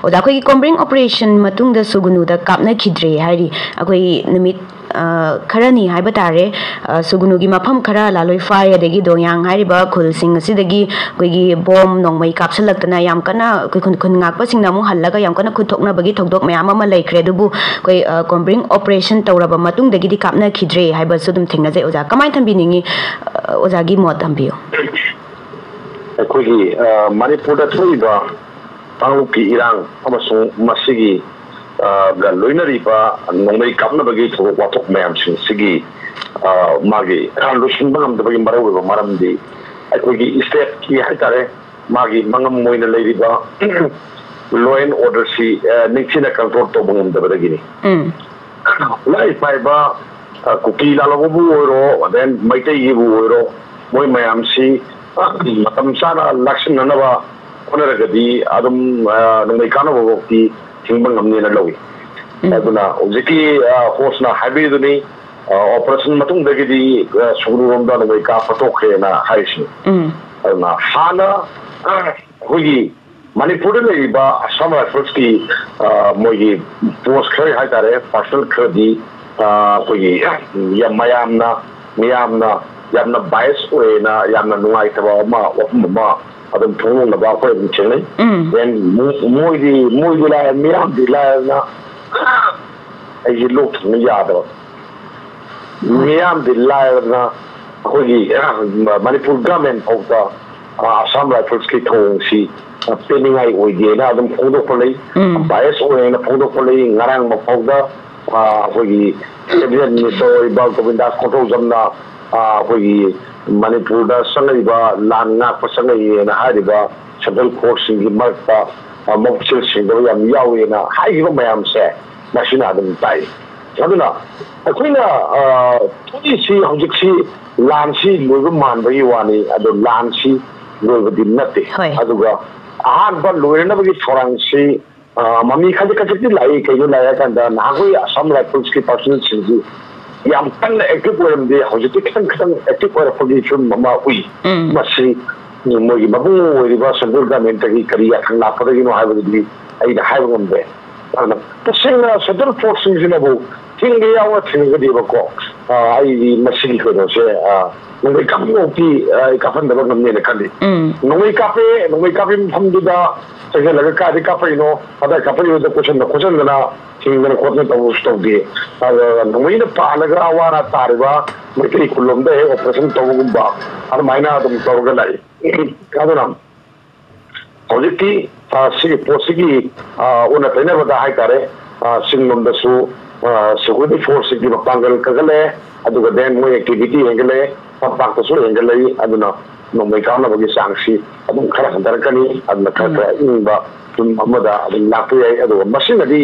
ओजा अखोई कॉम्ब्रिंग operation मतुंग the सुगुनुदा कापना खिद्रे हारी अखोई निमित खरानी हाइबा तारे सुगुनुगी मफम खरा लालोई फाय अदगी दोयांग हारिबा खुलसिंग असिदगी अखोईगी बॉम नोंगमई कापसलक्तना याम कना अखोई खुन ngakpasingna mu hallaga yam kana khutoknabagi thokdok mayam ama laikre dubu koi combing operation तौरबा मतुंगदगी दि कापना खिद्रे हाइबा सुदुम थिंगनाजे ओजा कमाय थंबिनिंगी ओजागी मोत थंबियो अखोईगी मणिपुरदा थोइबा की इरांग मसिगी लोइनरीबा नोंमई कापनबगी थोक वाथोक मैमसिंग सिगी मागी लुसिनबा ngамदबगी मरौबा मरमदी अखोईगी स्टेट की हाइतारे मागी मंगम मोइना लेरिबा लॉ एंड ऑर्डर सी निचिना कंट्रोल तो ngамदबदगिनी लाई पाइबा कुकी लालबु ओरो देन मैतैगी बु ओरो मोय मैमसी मतम साना लक्ष्मणनबा होनरगदी अदम नोंमई कानबोकी थिंबा ngамनेना लौई अदुना उजिकी होस्ना हाइबेदुनी ऑपरेशन मतुंगदगी सुगुरुरोमदा नोंमई का फटोखेना हाइसि अदुना हाना होगी मणिपुर लेरिबा असम राइफल्स की मोगी पोस्ट खरे हाइतारे पर्सनल खरदी होगी मयामना यामना बायस ओएना यामना नुंगाइतबा अमा वफमा अदम थोंगनबा अखोय चेंगै देन मोइदी लाय मियामदी लायना आई लोक थंग यादो मियामदी लायना अखोगी Manipur government of the Assam Rifles की थोंगसी पेनिंगाई ओइदेना अदम फोंदोखलै बायस ओएना फोंदोखलै ngarang मफौदा अखोगी कैबिनेट मिनिस्टर ओइबा गोविंदास कोटोजमना अखोगी मणिपुर दा संगैबा लान ngakpa संगैना हारिबा सेंट्रल फोर्स सिंगी मरता मौचिल सिंगो याम यावेना हाइबा मयामसे मसिना अदम ताई अदुना अखोइना थोइसी हौजिक्सी लानसी लोइबा मानबगी वानी अदो लानसी लोइबदी नते अदुगा अहानबा लोइरनबगी थोरांसी ममी खाजे कचती लाई कइनो लाया कांदा नागोई असम राइफल्स की पर्सनल सिंगी याम तंग एक्टिव ओरमदे हौजिति खतंग एक्टिव ओरफगी चुन ममा उई मसी मोगी मबु ओरिबा सेंट्रल गवर्नमेंट की करिया खंगला पदगिनो हाइबदी आइदा हाइबगमबे अना तसेंगा सेंट्रल फोर्स सिंगिनबु थिंगे यावा थिंगदेबको आई मसी खनोसे नोंगै कापनोकी काफनदबा गमनेने खलि नोंगै कापे फमदुदा सगे लगा कादि कापैनो अदा कापैनो द क्वेश्चन दना थिंगना खोटने तबुस्तौदी नोंगैना पालगा वारा तारबा मैत्री खुलमदे ऑपरेशन तबुगुबा अर माइना दम तौरगा लाई कादना हौजिकी सिगी पोसिगी उना तैनबदा हाइतारे सिंगमदसु सिक्योरिटी फोर्स की मपांगल कगले अदुगा देन मोय एक्टिविटी हेंगले पाक्तसु हेंगले अदुना नोंमई कानबगी सांगसी अदुम खरा हंदरकनी अदुना खरा इंबा तुम अमदा अदुम लापु याय अदुगा मसिनदी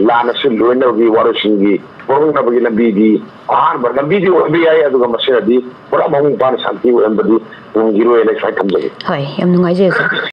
लानसु लोइनबगी वारुसिंगी पोंगनबगी लंबीदी आहार बर लंबीदी ओबी याय अदुगा मसिनदी पुरा महुं पान शांति ओबदी उंगिरो एले साइ थमजगे होय यम नुंगाइजे